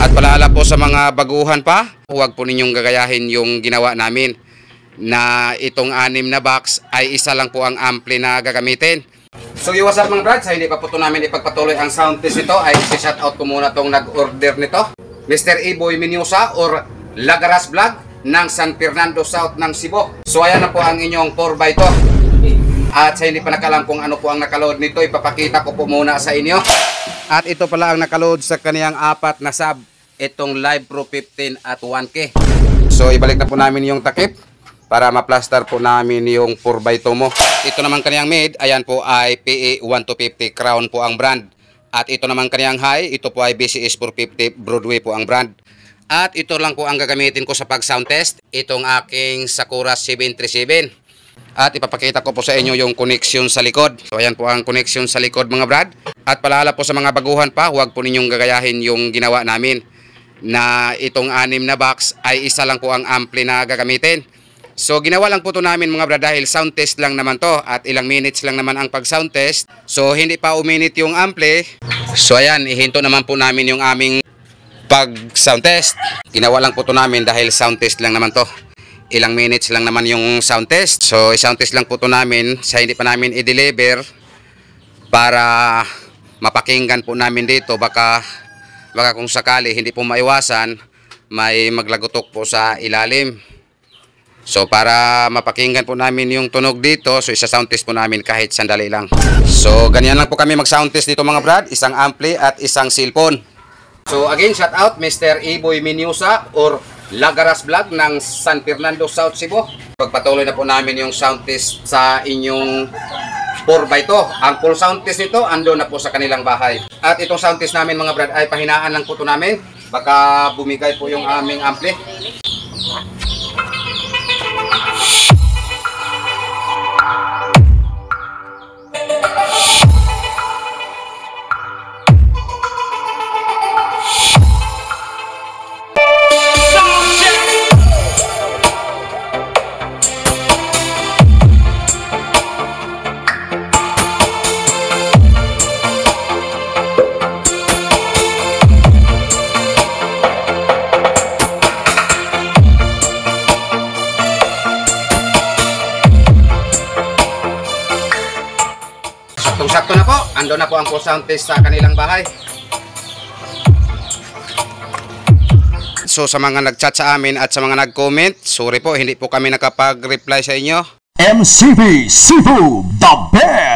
At paalala po sa mga baguhan pa, huwag po ninyong gagayahin yung ginawa namin na itong 6 na box ay isa lang po ang ampli na gagamitin. So yung what's up mga brad, sa hindi pa po ito namin ipagpatuloy ang sound test nito, ay shoutout ko muna itong nag-order nito, Mr. Iboy Meniosa or Lagaras Vlog ng San Fernando South ng Cebu. So ayan na po ang inyong 4x2. At sa hindi pa nakalam kung ano po ang nakaload nito, ipapakita ko po muna sa inyo. At ito pala ang nakaload sa kaniyang 4 na sub, itong Live Pro 15 at 1K. So ibalik na po namin yung takip para ma-plaster po namin yung 4x2 mo. Ito naman kaniyang mid, ayan po ay PE 1250 Crown po ang brand. At ito naman kaniyang high, ito po ay BCS 450 Broadway po ang brand. At ito lang po ang gagamitin ko sa pag-sound test, itong aking Sakura 737. At ipapakita ko po sa inyo yung connection sa likod. So ayan po ang connection sa likod mga brad. At paalala po sa mga baguhan pa, huwag po ninyong gagayahin yung ginawa namin na itong 6 na box ay isa lang po ang ampli na gagamitin. So ginawa lang po ito namin mga brad dahil sound test lang naman to at ilang minutes lang naman ang pag-sound test. So hindi pa uminit yung ampli. So ayan, ihinto naman po namin yung aming pag-sound test. Ginawa lang po ito namin dahil sound test lang naman to. Ilang minutes lang naman yung sound test. So i-sound test lang po ito namin sa hindi pa namin i-deliver para mapakinggan po namin dito. Baka kung sakali hindi po maiwasan, may maglagutok po sa ilalim. So para mapakinggan po namin yung tunog dito, so isa-sound test po namin kahit sandali lang. So ganyan lang po kami mag-sound test dito mga brad, isang ampli at isang cellphone. So again, shout out Mr. Iboy Meniosa or Lagaras Vlog ng San Fernando South Cebu. Pagpatuloy na po namin yung sound test sa inyong 4x2. Ang full sound test nito ando na po sa kanilang bahay. At itong sound test namin mga brad ay pahinaan lang po ito namin. Baka bumigay po yung aming ampli. Sakto na po, ando na po ang full sound test sa kanilang bahay. So sa mga nag-chat sa amin at sa mga nag-comment, sorry po, hindi po kami nakapag-reply sa inyo. MCB Cebu, the best!